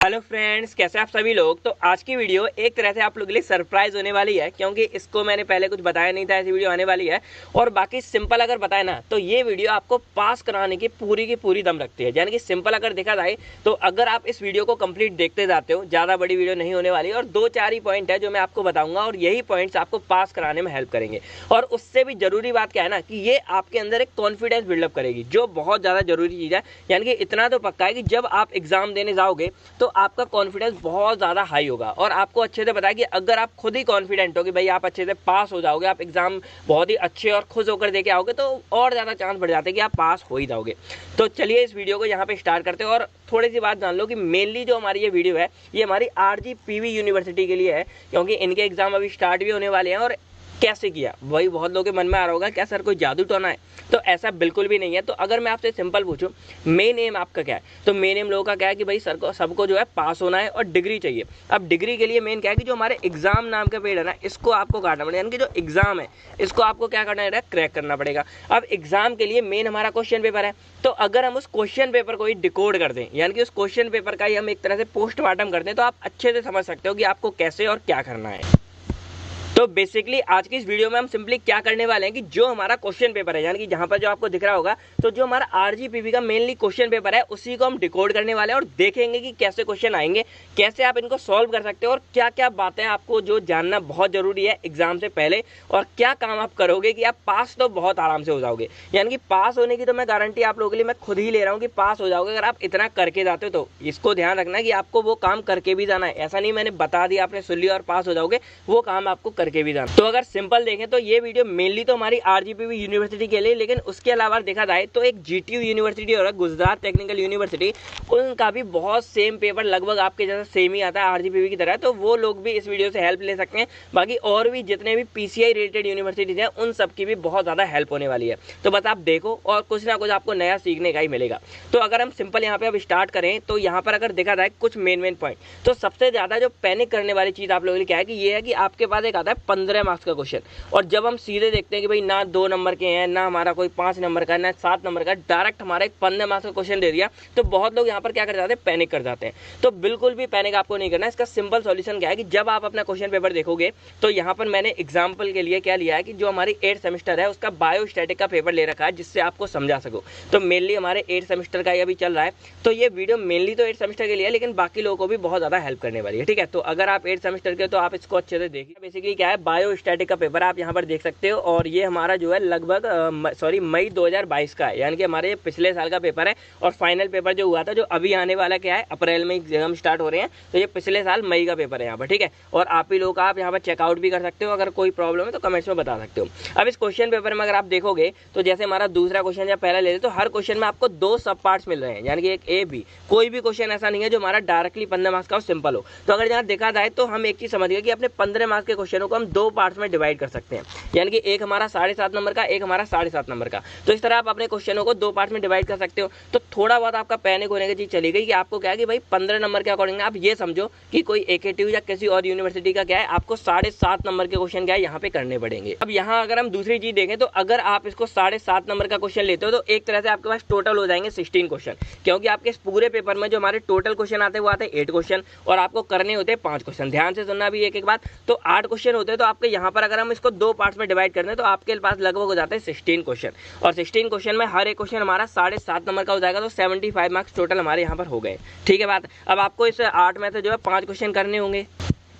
Hello friends, कैसे आप सभी लोग। तो आज की वीडियो एक तरह से आप लोगों के लिए सरप्राइज होने वाली है, क्योंकि इसको मैंने पहले कुछ बताया नहीं था ऐसी वीडियो आने वाली है। और बाकी सिंपल अगर बताए ना तो ये वीडियो आपको पास कराने की पूरी दम रखती है। यानी कि सिंपल अगर देखा जाए तो अगर आप इस वीडियो को कंप्लीट देखते जाते हो, ज़्यादा बड़ी वीडियो नहीं होने वाली और 2-4 ही पॉइंट है जो मैं आपको बताऊंगा और यही पॉइंट्स आपको पास कराने में हेल्प करेंगे। और उससे भी जरूरी बात क्या है ना कि ये आपके अंदर एक कॉन्फिडेंस बिल्डअप करेगी, जो बहुत ज़्यादा जरूरी चीज़ है। यानी कि इतना तो पक्का है कि जब आप एग्जाम देने जाओगे तो आपका कॉन्फिडेंस बहुत ज़्यादा हाई होगा और आपको अच्छे से पता है कि अगर आप खुद ही कॉन्फिडेंट हो कि भाई आप अच्छे से पास हो जाओगे, आप एग्जाम बहुत ही अच्छे और खुश होकर देके आओगे, तो और ज़्यादा चांस बढ़ जाते हैं कि आप पास हो ही जाओगे। तो चलिए इस वीडियो को यहाँ पे स्टार्ट करते हैं और थोड़ी सी बात जान लो कि मेनली जो हमारी ये वीडियो है ये हमारी RGPV यूनिवर्सिटी के लिए है, क्योंकि इनके एग्जाम अभी स्टार्ट भी होने वाले हैं। और कैसे किया वही बहुत लोगों के मन में आ रहा होगा, क्या सर कोई जादू टोना है? तो ऐसा बिल्कुल भी नहीं है। तो अगर मैं आपसे सिंपल पूछूं मेन एम आपका क्या है, तो मेन एम लोगों का क्या है कि भाई सर को सबको जो है पास होना है और डिग्री चाहिए। अब डिग्री के लिए मेन क्या है कि जो हमारे एग्जाम नाम का पेड़ है ना, इसको आपको काटना पड़ेगा। यानी कि जो एग्जाम है इसको आपको क्या करना है, क्रैक करना पड़ेगा। अब एग्जाम के लिए मेन हमारा क्वेश्चन पेपर है, तो अगर हम उस क्वेश्चन पेपर को ही डिकोड कर दें, यानी कि उस क्वेश्चन पेपर का ही हम एक तरह से पोस्टमार्टम कर दें, तो आप अच्छे से समझ सकते हो कि आपको कैसे और क्या करना है। तो बेसिकली आज की इस वीडियो में हम सिंपली क्या करने वाले हैं कि जो हमारा क्वेश्चन पेपर है, यानी कि जहां पर जो आपको दिख रहा होगा, तो जो हमारा RGPV का मेनली क्वेश्चन पेपर है उसी को हम डिकोड करने वाले हैं और देखेंगे कि कैसे क्वेश्चन आएंगे, कैसे आप इनको सॉल्व कर सकते हो और क्या क्या बातें आपको जो जानना बहुत जरूरी है एग्जाम से पहले, और क्या काम आप करोगे कि आप पास तो बहुत आराम से हो जाओगे। यानी कि पास होने की तो मैं गारंटी आप लोगों के लिए मैं खुद ही ले रहा हूँ कि पास हो जाओगे अगर आप इतना करके जाते हो। तो इसको ध्यान रखना कि आपको वो काम करके भी जाना है, ऐसा नहीं मैंने बता दिया आपने सुन लिया और पास हो जाओगे, वो काम आपको करके भी जाना। तो अगर सिंपल देखें तो ये वीडियो मेनली तो हमारी RGPV यूनिवर्सिटी के लिए, लेकिन उसके अलावा देखा जाए तो एक GTU यूनिवर्सिटी और गुजरात टेक्निकल यूनिवर्सिटी, उनका भी बहुत सेम पेपर लगभग आपके जैसा सेम ही आता है RGPV की तरह, तो वो लोग भी इस वीडियो से हेल्प ले सकते हैं। बाकी और भी जितने भी PCI रिलेटेड यूनिवर्सिटीज हैं उन सब की भी बहुत ज़्यादा हेल्प होने वाली है। तो बस आप देखो और कुछ ना कुछ आपको नया सीखने का ही मिलेगा। तो अगर हम सिंपल यहाँ पे अब स्टार्ट करें तो यहाँ पर अगर देखा जाए कुछ मेन पॉइंट, तो सबसे ज़्यादा जो पैनिक करने वाली चीज़ आप लोगों के लिए क्या है कि ये है कि आपके पास एक आता है 15 मार्क्स का क्वेश्चन, और जब हम सीधे देखते हैं कि भाई ना 2 नंबर के हैं, ना हमारा कोई 5 नंबर का, ना 7 नंबर का, डायरेक्ट हमारा एक 15 मार्क्स का क्वेश्चन दे दिया, तो बहुत लोग यहाँ पर क्या कर जाते हैं, पैनिक कर जाते हैं। तो बिल्कुल भी पैनिक आपको नहीं करना है। इसका सिंपल सॉल्यूशन क्या है कि जब आप अपना क्वेश्चन पेपर देखोगे तो यहाँ पर मैंने एग्जाम्पल के लिए क्या लिया है कि जो हमारी 8th सेमेस्टर है उसका बायोस्टैटिक का पेपर ले रखा है, जिससे आपको समझा सको। तो मेनली हमारे 8th सेमेस्टर का ये अभी चल रहा है, तो ये वीडियो मेनली तो 8th सेमेस्टर के लिए है, लेकिन बाकी लोगों को भी बहुत ज़्यादा हेल्प करने वाली है। ठीक है, तो अगर आप 8th सेमेस्टर के तो आप इसको अच्छे से देखिए। बेसिकली क्या है, बायोस्टैटिक का पेपर आप यहाँ पर देख सकते हो, और ये हमारा जो है लगभग मई 2022 का है, यानी कि हमारे पिछले साल का पेपर है। और फाइनल पेपर जो हुआ था, जो अभी आने वाला क्या है, अप्रैल में एग्जाम स्टार्ट हो रहे हैं, तो ये पिछले साल मई का पेपर है यहाँ पर। ठीक है, और आप ही लोग आप यहाँ पर चेकआउट भी कर सकते हो, अगर कोई प्रॉब्लम है तो कमेंट्स में बता सकते हो। अब इस क्वेश्चन पेपर में अगर आप देखोगे तो जैसे हमारा दूसरा क्वेश्चन या पहला ले ले, तो हर क्वेश्चन में आपको 2 सब पार्ट्स मिल रहे हैं, यानी कि एक A B, कोई भी क्वेश्चन ऐसा नहीं है जो हमारा डायरेक्टली 15 मार्क्स का और सिंपल हो। तो अगर यहाँ देखा जाए तो हम एक चीज समझ गए कि अपने 15 मार्क्स के क्वेश्चनों को हम 2 पार्ट्स में डिवाइड कर सकते हैं, यानी कि एक हमारा 7.5 नंबर का, एक हमारा 7.5 नंबर का। तो इस तरह आप अपने क्वेश्चनों को 2 पार्ट में डिवाइड कर सकते हो। तो थोड़ा बहुत आपका पैनिक होने की चीज चली गई कि आपको क्या है कि भाई 15 नंबर के अकॉर्डिंग आप ये समझो कि कोई AKTU या किसी और यूनिवर्सिटी का क्या है, आपको 7.5 नंबर के क्वेश्चन क्या है यहाँ पे करने पड़ेंगे। अब यहाँ अगर हम दूसरी चीज देखें तो अगर आप इसको 7.5 नंबर का क्वेश्चन लेते हो तो एक तरह से आपके पास टोटल हो जाएंगे 16 क्वेश्चन, क्योंकि आपके इस पूरे पेपर में जो हमारे टोटल क्वेश्चन आते हैं वो आते हैं 8 क्वेश्चन और आपको करने होते हैं 5 क्वेश्चन। ध्यान से सुनना भी एक बात, तो 8 क्वेश्चन होते हैं। तो आपके यहाँ पर अगर हम इसको 2 पार्ट्स में डिवाइड करते हैं तो आपके पास लगभग हो जाते हैं 16 क्वेश्चन, और 16 क्वेश्चन में हर एक क्वेश्चन हमारा 7.5 नंबर का हो जाएगा, तो 75 मार्क्स टोटल हमारे यहाँ पर हो गए। ठीक है बात। अब आपको इस 8 में से जो है 5 क्वेश्चन करने होंगे।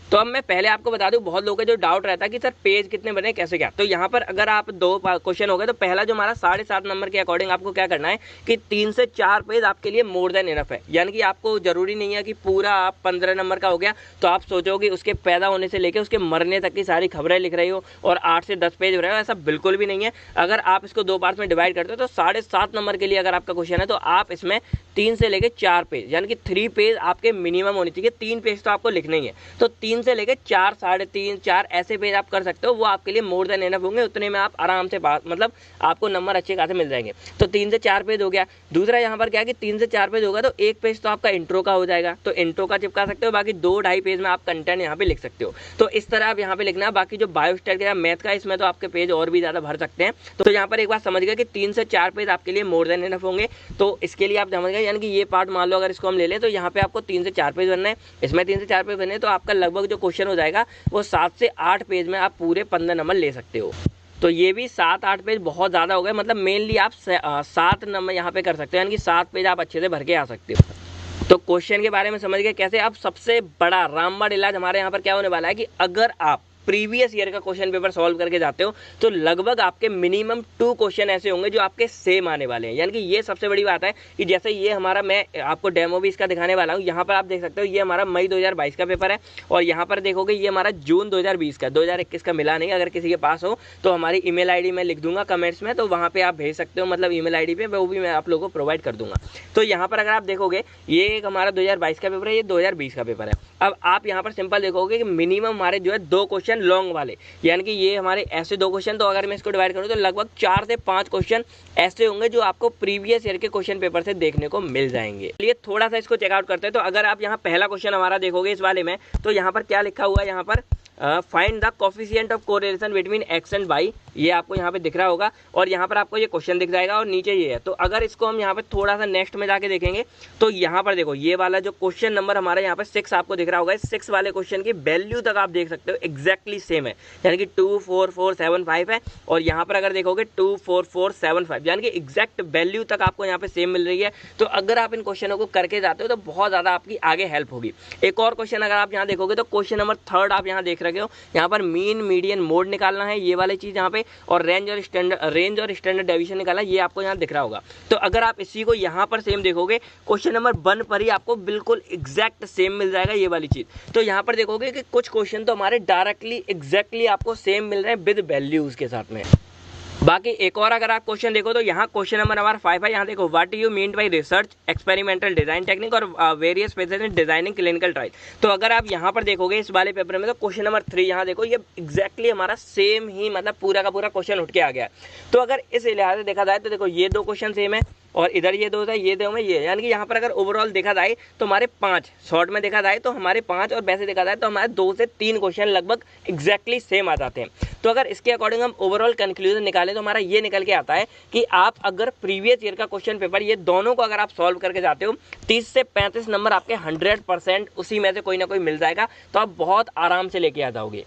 तो अब मैं पहले आपको बता दूं, बहुत लोगों का जो डाउट रहता है कि सर पेज कितने बने, कैसे क्या। तो यहाँ पर अगर आप 2 क्वेश्चन हो गए, तो पहला जो हमारा 7.5 नंबर के अकॉर्डिंग आपको क्या करना है कि 3 से 4 पेज आपके लिए मोर देन इनफ है। यानी कि आपको जरूरी नहीं है कि पूरा आप 15 नंबर का हो गया तो आप सोचोगे उसके पैदा होने से लेकर उसके मरने तक की सारी खबरें लिख रही हो और 8 से 10 पेज हो रहे हो, ऐसा बिल्कुल भी नहीं है। अगर आप इसको 2 पार्ट्स में डिवाइड करते हो तो 7.5 नंबर के लिए अगर आपका क्वेश्चन है तो आप इसमें 3 से लेकर 4 पेज, यानी कि 3 पेज आपके मिनिमम होनी चाहिए। 3 पेज तो आपको लिखना ही है, तो 3 3 से लेके 4, 3.5, 4 ऐसे पेज आप कर सकते हो, वो आपके लिए मोर देन एनफ होंगे। उतने में आप आराम से पास, मतलब आपको नंबर अच्छे खासे मिल जाएंगे। तो 3 से 4 पेज हो गया। दूसरा यहाँ पर क्या है कि 3 से 4 पेज होगा तो एक पेज तो आपका इंट्रो का हो जाएगा, तो इंट्रो का चिपका सकते हो। बाकी 2-2.5 पेज में आप कंटेंट यहाँ पे लिख सकते हो। तो इस तरह आप यहाँ पे लिखना है। बाकी जो बायोस्टैट या मैथ का, इसमें तो आपके पेज और भी ज्यादा भर सकते हैं। तो यहाँ पर एक बात समझ गए कि 3 से 4 पेज आपके लिए मोर देन एनफ होंगे। तो इसके लिए आप समझ गए, यानी कि ये पार्ट मान लो अगर इसको हम ले लें तो यहाँ पे आपको 3 से 4 पेज बनना है, इसमें 3 से 4 पेज बने तो आपका लगभग जो क्वेश्चन हो जाएगा वो 7 से 8 पेज में आप पूरे 15 नंबर ले सकते हो। तो ये भी 7-8 पेज बहुत ज़्यादा हो गए, मतलब मेनली आप 7 नंबर यहाँ पे कर सकते हो, यानी कि 7 पेज आप अच्छे से भर के आ सकते हो। तो क्वेश्चन के बारे में समझ गए कैसे। अब सबसे बड़ा रामबाण इलाज हमारे यहाँ पर क्या होने वाला है कि अगर आप प्रीवियस ईयर का क्वेश्चन पेपर सॉल्व करके जाते हो तो लगभग आपके मिनिमम 2 क्वेश्चन ऐसे होंगे जो आपके सेम आने वाले हैं। यानी कि ये सबसे बड़ी बात है कि जैसे ये हमारा, मैं आपको डेमो भी इसका दिखाने वाला हूँ। यहाँ पर आप देख सकते हो ये हमारा मई 2022 का पेपर है, और यहाँ पर देखोगे ये हमारा जून 2020 का, 2021 का मिला नहीं। अगर किसी के पास हो तो हमारी ईमेल आईडी मैं लिख दूंगा कमेंट्स में, तो वहाँ पे आप भेज सकते हो, मतलब ईमेल आईडी पे, वो भी मैं आप लोगों को प्रोवाइड कर दूंगा। तो यहाँ पर अगर आप देखोगे ये एक हमारा 2022 का पेपर है, ये 2020 का पेपर है। अब आप यहाँ पर सिंपल देखोगे कि मिनिमम हमारे जो है 2 क्वेश्चन लॉन्ग वाले, यानी कि ये हमारे ऐसे 2 क्वेश्चन, तो अगर मैं इसको डिवाइड करूँ तो लगभग 4 से 5 क्वेश्चन ऐसे होंगे जो आपको प्रीवियस ईयर के क्वेश्चन पेपर से देखने को मिल जाएंगे। चलिए थोड़ा सा इसको चेकआउट करते हैं। तो अगर आप यहाँ पहला क्वेश्चन हमारा देखोगे इस वाले में, तो यहाँ पर क्या लिखा हुआ है, यहाँ पर find the coefficient of correlation between X and Y, ये आपको यहाँ पे दिख रहा होगा, और यहाँ पर आपको ये क्वेश्चन दिख जाएगा और नीचे ये है। तो अगर इसको हम यहाँ पे थोड़ा सा नेक्स्ट में जाके देखेंगे तो यहाँ पर देखो ये वाला जो क्वेश्चन नंबर हमारा यहाँ पे 6 आपको दिख रहा होगा, इस 6 वाले क्वेश्चन की वैल्यू तक आप देख सकते हो एग्जैक्टली सेम है, यानी कि 24475 है, और यहाँ पर अगर देखोगे 24475, यानी कि एग्जैक्ट वैल्यू तक आपको यहाँ पे सेम मिल रही है। तो अगर आप इन क्वेश्चनों को करके जाते हो तो बहुत ज़्यादा आपकी आगे हेल्प होगी। एक और क्वेश्चन अगर आप यहाँ देखोगे तो क्वेश्चन नंबर 3 आप यहाँ देख रहे हो, यहाँ पर मीन मीडियन मोड निकालना है, ये वाली चीज़ यहाँ पे, और रेंज और स्टैंडर्ड डेविएशन निकालना, ये आपको यहाँ दिख रहा होगा। तो अगर आप इसी को यहाँ पर सेम देखोगे, क्वेश्चन नंबर 1 पर ही आपको बिल्कुल एग्जैक्ट सेम मिल जाएगा ये वाली चीज़। तो यहाँ पर देखोगे कि कुछ क्वेश्चन तो हमारे डायरेक्टली एग्जैक्टली आपको सेम मिल रहे हैं विद वैल्यूज के साथ में। बाकी एक और अगर आप क्वेश्चन देखो तो यहाँ क्वेश्चन नंबर हमारा 5 है, यहाँ देखो what you mean by research experimental design technique और various phases in designing clinical trial. तो अगर आप यहाँ पर देखोगे इस वाले पेपर में तो क्वेश्चन नंबर 3 यहाँ देखो, ये एग्जैक्टली हमारा सेम ही, मतलब पूरा का पूरा क्वेश्चन उठ के आ गया। तो अगर इस लिहाज से देखा जाए तो देखो ये 2 क्वेश्चन सेम है, और इधर ये 2 है, ये 2 में ये, यानी कि यहाँ पर अगर ओवरऑल देखा जाए तो हमारे 5, शॉर्ट में देखा जाए तो हमारे 5, और वैसे देखा जाए तो हमारे 2 से 3 क्वेश्चन लगभग एग्जैक्टली सेम आ जाते हैं। तो अगर इसके अकॉर्डिंग हम ओवरऑल कंक्लूजन निकालें तो हमारा ये निकल के आता है कि आप अगर प्रीवियस ईयर का क्वेश्चन पेपर ये दोनों को अगर आप सॉल्व करके जाते हो 30 से 35 नंबर आपके 100% उसी में से कोई ना कोई मिल जाएगा, तो आप बहुत आराम से लेके आ जाओगे।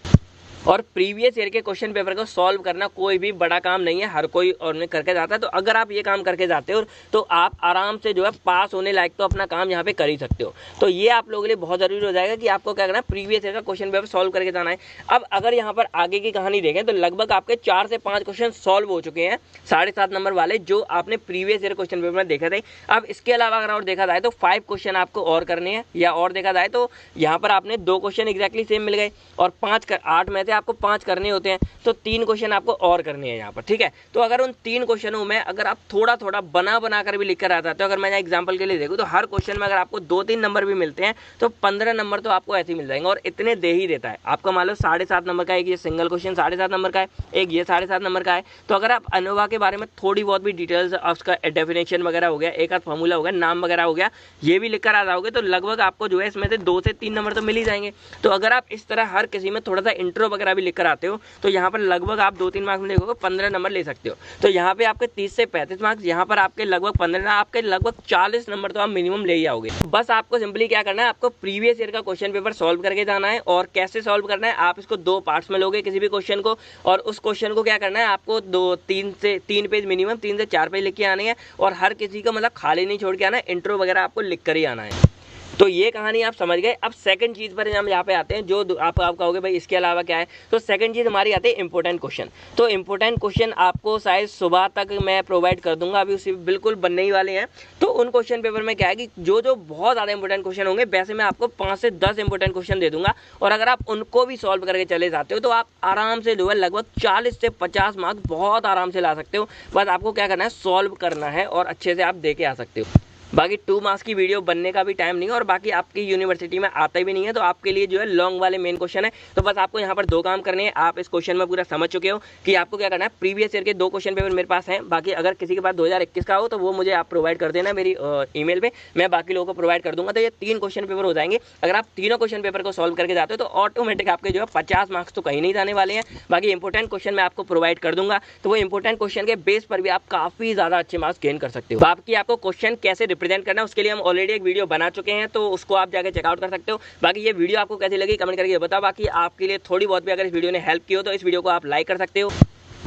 और प्रीवियस ईयर के क्वेश्चन पेपर को सॉल्व करना कोई भी बड़ा काम नहीं है, हर कोई और करके जाता है। तो अगर आप ये काम करके जाते हो तो आप आराम से जो है पास होने लायक तो अपना काम यहाँ पे कर ही सकते हो। तो ये आप लोगों के लिए बहुत ज़रूरी हो जाएगा कि आपको क्या करना है, प्रीवियस ईयर का क्वेश्चन पेपर सॉल्व करके जाना है। अब अगर यहाँ पर आगे की कहानी देखें तो लगभग आपके 4 से 5 क्वेश्चन सॉल्व हो चुके हैं 7.5 नंबर वाले, जो आपने प्रीवियस ईयर क्वेश्चन पेपर में देखे थे। अब इसके अलावा अगर और देखा जाए तो 5 क्वेश्चन आपको और करने हैं, या और देखा जाए तो यहाँ पर आपने 2 क्वेश्चन एग्जैक्टली सेम मिल गए, और 8 में से आपको 5 करने होते हैं, तो 3 क्वेश्चन आपको और करने हैं यहाँ पर, ठीक है। तो अगर उन 3 क्वेश्चनों में अगर आप थोड़ा थोड़ा बना कर भी लिख कर आ जाते हो, अगर मैं एग्जांपल के लिए देखूँ तो हर क्वेश्चन में अगर आपको 2-3 नंबर भी मिलते हैं तो 15 नंबर तो आपको ऐसे ही मिल जाएंगे, और इतने दे ही देता है आपका। मान लो 7.5 नंबर का एक ये सिंगल क्वेश्चन 7.5 नंबर का है, एक ये 7.5 नंबर का है। तो अगर आप अनोवा के बारे में थोड़ी बहुत भी डिटेल्स, उसका डेफिनेशन वगैरह हो गया, एक आध फॉर्मूला हो गया, नाम वगैरह हो गया, ये भी लिख कर आ जाओगे तो लगभग आपको जो है इसमें से 2 से 3 नंबर तो मिल ही जाएंगे। तो अगर आप इस तरह हर किसी में थोड़ा सा इंट्रो वगैरह भी लिख कर आते हो तो यहाँ पर लगभग आप 2-3 मार्क्स में देखोगे 15 नंबर ले सकते हो। तो यहाँ पे आपके 30 से 35 मार्क्स, यहाँ पर आपके लगभग 15, आपके लगभग 40 नंबर तो आप मिनिमम ले ही आओगे। बस आपको सिंपली क्या करना है, आपको प्रीवियस ईयर का क्वेश्चन पेपर सॉल्व करके जाना है। और कैसे सॉल्व करना है, आप इसको 2 पार्ट्स में लोगे किसी भी क्वेश्चन को, और उस क्वेश्चन को क्या करना है, आपको 3 पेज मिनिमम 3 से 4 पेज लिख के आने हैं, और हर किसी का मतलब खाली नहीं छोड़ के आना है, इंट्रो वगैरह आपको लिख कर ही आना है। तो ये कहानी आप समझ गए। अब सेकंड चीज़ पर हम यहाँ पे आते हैं, जो आप कहोगे भाई इसके अलावा क्या है। तो सेकंड चीज़ हमारी आती है इंपॉर्टेंट क्वेश्चन। तो इंपॉर्टेंट क्वेश्चन आपको शायद सुबह तक मैं प्रोवाइड कर दूंगा, अभी उसी बिल्कुल बनने ही वाले हैं। तो उन क्वेश्चन पेपर में क्या है कि जो बहुत ज़्यादा इंपॉर्टेंट क्वेश्चन होंगे, वैसे मैं आपको 5 से 10 इंपॉर्टेंट क्वेश्चन दे दूंगा, और अगर आप उनको भी सॉल्व करके चले जाते हो तो आप आराम से जो है लगभग 40 से 50 मार्क्स बहुत आराम से ला सकते हो। बस आपको क्या करना है, सॉल्व करना है और अच्छे से आप दे के आ सकते हो। बाकी 2 मार्क्स की वीडियो बनने का भी टाइम नहीं है और बाकी आपकी यूनिवर्सिटी में आता भी नहीं है, तो आपके लिए जो है लॉन्ग वाले मेन क्वेश्चन है। तो बस आपको यहाँ पर 2 काम करने हैं। आप इस क्वेश्चन में पूरा समझ चुके हो कि आपको क्या करना है। प्रीवियस ईयर के 2 क्वेश्चन पेपर मेरे पास हैं, बाकी अगर किसी के पास 2021 का हो तो वो मुझे आप प्रोवाइड कर देना मेरी ईमेल पे, मैं बाकी लोगों को प्रोवाइड कर दूंगा। तो ये 3 क्वेश्चन पेपर हो जाएंगे। अगर आप तीनों क्वेश्चन पेपर को सॉल्व करके जाते हो तो ऑटोमेटिक आपके जो है 50 मार्क्स तो कहीं नहीं जाने वाले हैं। बाकी इंपॉर्टेंट क्वेश्चन मैं आपको प्रोवाइड कर दूंगा, तो वो इंपॉर्टेंट क्वेश्चन के बेस पर भी आप काफी ज्यादा अच्छे मार्क्स गेन कर सकते हो। बाकी आपको क्वेश्चन कैसे रिप्रेजेंट करना है उसके लिए हम ऑलरेडी एक वीडियो बना चुके हैं, तो उसको आप जाके चेकआउट कर सकते हो। बाकी ये वीडियो आपको कैसी लगी कमेंट करके बताओ। बाकी आपके लिए थोड़ी बहुत भी अगर इस वीडियो ने हेल्प की हो तो इस वीडियो को आप लाइक कर सकते हो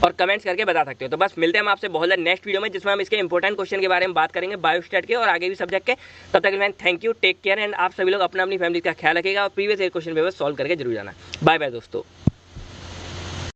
और कमेंट्स करके बता सकते हो। तो बस मिलते हैं हम आपसे बहुत नेक्स्ट वीडियो में, जिसमें हम इसके इंपॉर्टेंट क्वेश्चन के बारे में बात करेंगे, बायोस्टैट के और आगे भी सब्जेक्ट के। तब तक मैं thank you, take care and आप सभी लोग अपनी फैमिली का ख्याल रखिएगा और previous year question paper solve करके जरूर जाना। बाय बाय दोस्तों।